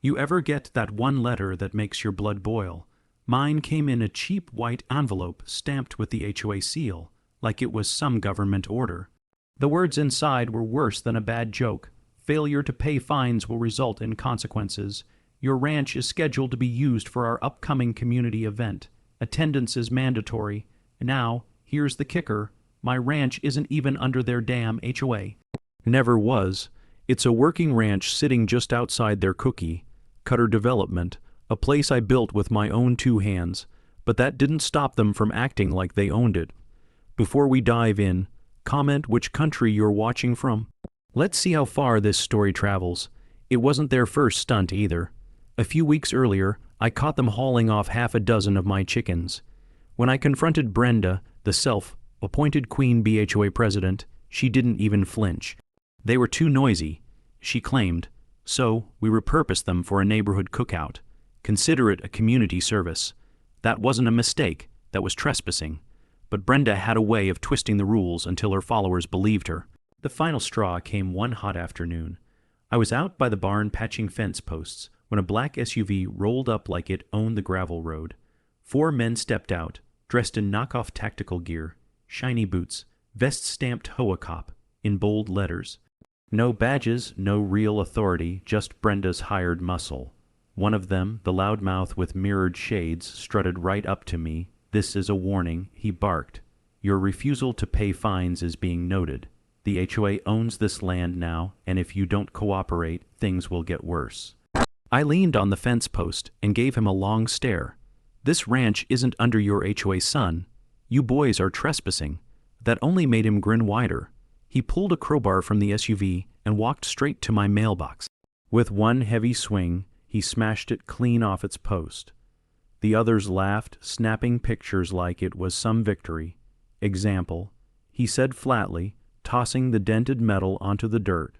You ever get that one letter that makes your blood boil? Mine came in a cheap white envelope stamped with the HOA seal, like it was some government order. The words inside were worse than a bad joke. Failure to pay fines will result in consequences. Your ranch is scheduled to be used for our upcoming community event. Attendance is mandatory. Now, here's the kicker. My ranch isn't even under their damn HOA. Never was. It's a working ranch sitting just outside their cookie cutter development, a place I built with my own 2 hands, but that didn't stop them from acting like they owned it. Before we dive in, comment which country you're watching from. Let's see how far this story travels. It wasn't their first stunt either. A few weeks earlier, I caught them hauling off half a dozen of my chickens. When I confronted Brenda, the self-appointed Queen Bee HOA president, she didn't even flinch. They were too noisy, she claimed, so we repurposed them for a neighborhood cookout. Consider it a community service. That wasn't a mistake, that was trespassing. But Brenda had a way of twisting the rules until her followers believed her. The final straw came one hot afternoon. I was out by the barn patching fence posts when a black SUV rolled up like it owned the gravel road. 4 men stepped out, dressed in knockoff tactical gear, shiny boots, vests stamped HOA cop, in bold letters. No badges, no real authority, just Brenda's hired muscle. One of them, the loudmouth with mirrored shades, strutted right up to me. "This is a warning," he barked. "Your refusal to pay fines is being noted. The HOA owns this land now, and if you don't cooperate, things will get worse." I leaned on the fence post and gave him a long stare. "This ranch isn't under your HOA, son. You boys are trespassing." That only made him grin wider. He pulled a crowbar from the SUV and walked straight to my mailbox. With one heavy swing, he smashed it clean off its post. The others laughed, snapping pictures like it was some victory. "Example," he said flatly, tossing the dented metal onto the dirt.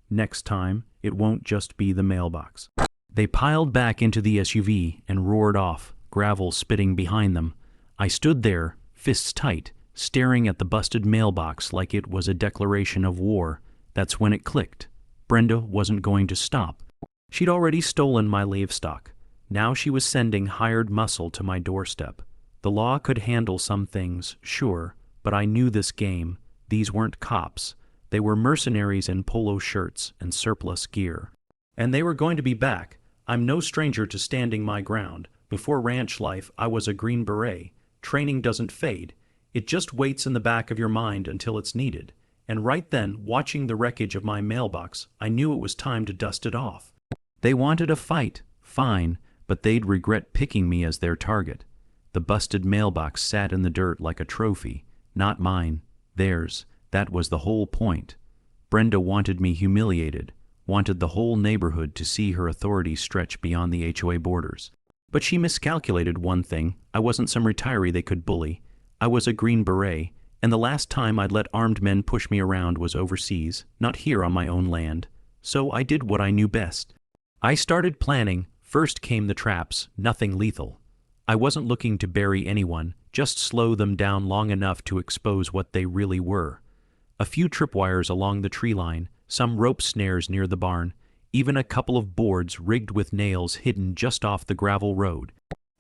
"Next time, it won't just be the mailbox." They piled back into the SUV and roared off, gravel spitting behind them. I stood there, fists tight, staring at the busted mailbox like it was a declaration of war. That's when it clicked. Brenda wasn't going to stop. She'd already stolen my livestock. Now she was sending hired muscle to my doorstep. The law could handle some things, sure, but I knew this game. These weren't cops. They were mercenaries in polo shirts and surplus gear. And they were going to be back. I'm no stranger to standing my ground. Before ranch life, I was a Green Beret. Training doesn't fade. It just waits in the back of your mind until it's needed. And right then, watching the wreckage of my mailbox, I knew it was time to dust it off. They wanted a fight, fine, but they'd regret picking me as their target. The busted mailbox sat in the dirt like a trophy. Not mine, theirs. That was the whole point. Brenda wanted me humiliated, wanted the whole neighborhood to see her authority stretch beyond the HOA borders. But she miscalculated one thing. I wasn't some retiree they could bully. I was a Green Beret, and the last time I'd let armed men push me around was overseas, not here on my own land. So I did what I knew best. I started planning. First came the traps, nothing lethal. I wasn't looking to bury anyone, just slow them down long enough to expose what they really were. A few tripwires along the tree line, some rope snares near the barn, even a couple of boards rigged with nails hidden just off the gravel road.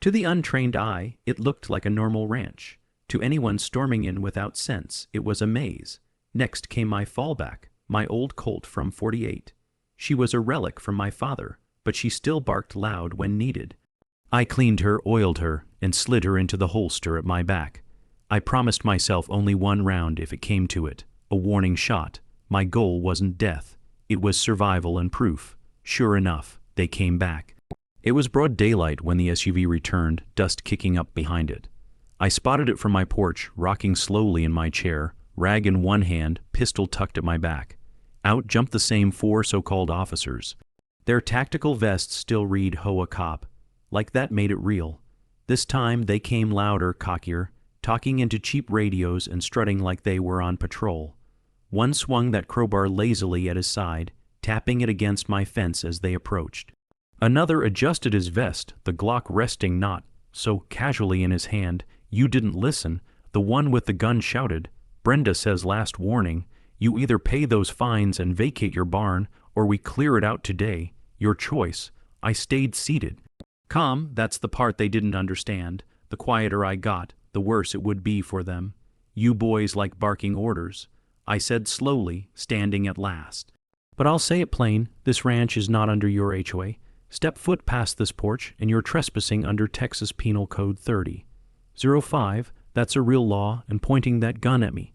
To the untrained eye, it looked like a normal ranch. To anyone storming in without sense, it was a maze. Next came my fallback, my old colt from 48. She was a relic from my father, but she still barked loud when needed. I cleaned her, oiled her, and slid her into the holster at my back. I promised myself only one round if it came to it, a warning shot. My goal wasn't death. It was survival and proof. Sure enough, they came back. It was broad daylight when the SUV returned, dust kicking up behind it. I spotted it from my porch, rocking slowly in my chair, rag in one hand, pistol tucked at my back. Out jumped the same 4 so-called officers. Their tactical vests still read HOA cop. Like that made it real. This time they came louder, cockier, talking into cheap radios and strutting like they were on patrol. One swung that crowbar lazily at his side, tapping it against my fence as they approached. Another adjusted his vest, the Glock resting not so casually in his hand. "You didn't listen." The one with the gun shouted, "Brenda says last warning. You either pay those fines and vacate your barn, or we clear it out today. Your choice." I stayed seated. Calm, that's the part they didn't understand. The quieter I got, the worse it would be for them. You boys like barking orders, I said slowly, standing at last. But I'll say it plain, this ranch is not under your HOA. Step foot past this porch, and you're trespassing under Texas Penal Code 30.05. That's a real law, and pointing that gun at me.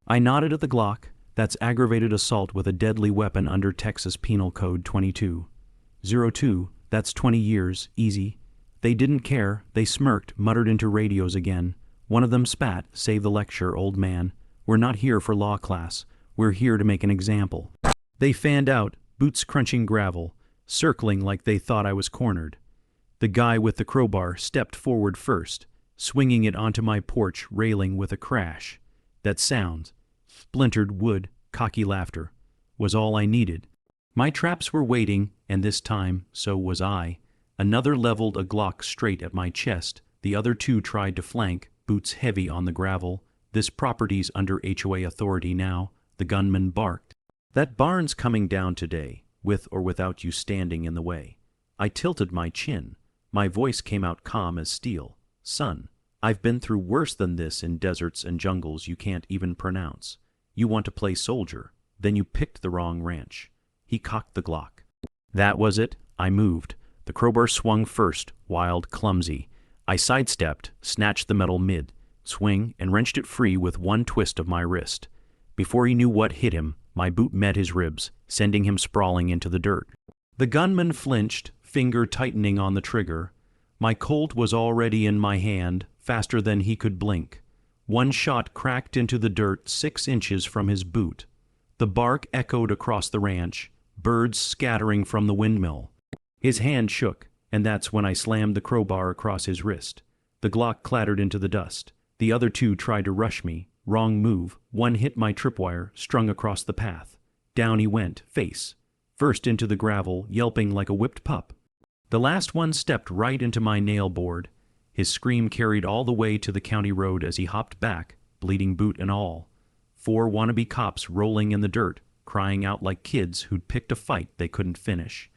I nodded at the Glock. That's aggravated assault with a deadly weapon under Texas Penal Code 22.02. That's 20 years, easy. They didn't care. They smirked, muttered into radios again. One of them spat, "Save the lecture, old man. We're not here for law class. We're here to make an example." They fanned out, boots crunching gravel, circling like they thought I was cornered. The guy with the crowbar stepped forward first, swinging it onto my porch railing with a crash. That sound, splintered wood, cocky laughter, was all I needed. My traps were waiting, and this time, so was I. Another leveled a Glock straight at my chest. The other two tried to flank, boots heavy on the gravel. This property's under HOA authority now, the gunman barked. That barn's coming down today, with or without you standing in the way. I tilted my chin. My voice came out calm as steel. Son, I've been through worse than this in deserts and jungles you can't even pronounce. You want to play soldier, then you picked the wrong ranch. He cocked the Glock. That was it. I moved. The crowbar swung first, wild, clumsy. I sidestepped, snatched the metal mid, swing, and wrenched it free with one twist of my wrist. Before he knew what hit him, my boot met his ribs, sending him sprawling into the dirt. The gunman flinched, finger tightening on the trigger. My Colt was already in my hand, faster than he could blink. One shot cracked into the dirt 6 inches from his boot. The bark echoed across the ranch, birds scattering from the windmill. His hand shook, and that's when I slammed the crowbar across his wrist. The Glock clattered into the dust. The other two tried to rush me. Wrong move. One hit my tripwire, strung across the path. Down he went, face first into the gravel, yelping like a whipped pup. The last one stepped right into my nail board. His scream carried all the way to the county road as he hopped back, bleeding boot and all. 4 wannabe cops rolling in the dirt, crying out like kids who'd picked a fight they couldn't finish.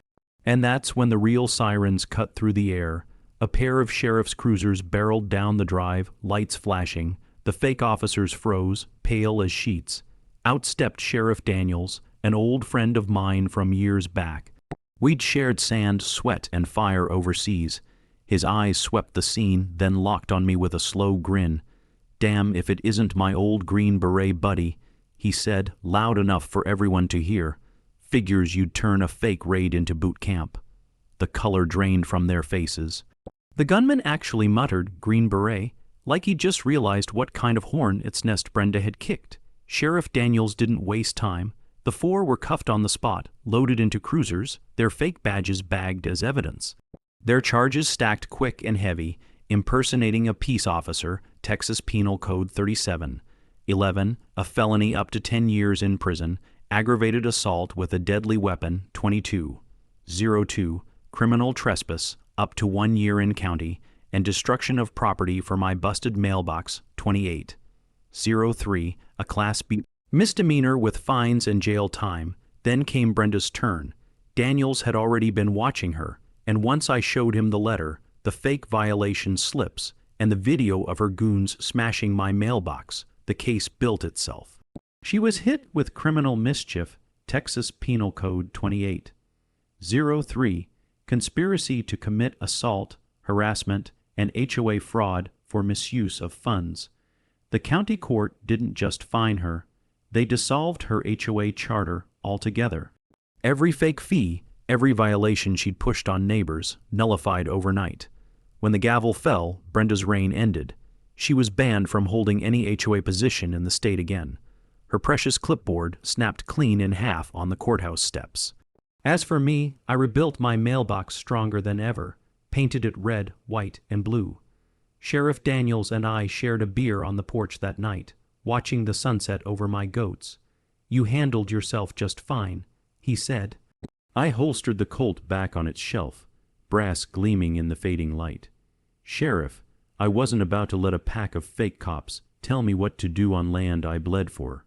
And that's when the real sirens cut through the air. A pair of sheriff's cruisers barreled down the drive, lights flashing. The fake officers froze, pale as sheets. Out stepped Sheriff Daniels, an old friend of mine from years back. We'd shared sand, sweat, and fire overseas. His eyes swept the scene, then locked on me with a slow grin. "Damn if it isn't my old Green Beret buddy," he said, loud enough for everyone to hear. "Figures you'd turn a fake raid into boot camp." The color drained from their faces. The gunman actually muttered, "Green Beret," like he just realized what kind of horn its nest Brenda had kicked. Sheriff Daniels didn't waste time. The 4 were cuffed on the spot, loaded into cruisers, their fake badges bagged as evidence. Their charges stacked quick and heavy: impersonating a peace officer, Texas Penal Code 37.11, a felony up to 10 years in prison; aggravated assault with a deadly weapon, 22.02, criminal trespass, up to 1 year in county, and destruction of property for my busted mailbox, 28.03, a Class B misdemeanor with fines and jail time. Then came Brenda's turn. Daniels had already been watching her, and once I showed him the letter, the fake violation slips, and the video of her goons smashing my mailbox, the case built itself. She was hit with criminal mischief, Texas Penal Code 28.03, conspiracy to commit assault, harassment, and HOA fraud for misuse of funds. The county court didn't just fine her, they dissolved her HOA charter altogether. Every fake fee, every violation she'd pushed on neighbors, nullified overnight. When the gavel fell, Brenda's reign ended. She was banned from holding any HOA position in the state again. Her precious clipboard snapped clean in half on the courthouse steps. As for me, I rebuilt my mailbox stronger than ever, painted it red, white, and blue. Sheriff Daniels and I shared a beer on the porch that night, watching the sunset over my goats. "You handled yourself just fine," he said. I holstered the Colt back on its shelf, brass gleaming in the fading light. "Sheriff, I wasn't about to let a pack of fake cops tell me what to do on land I bled for."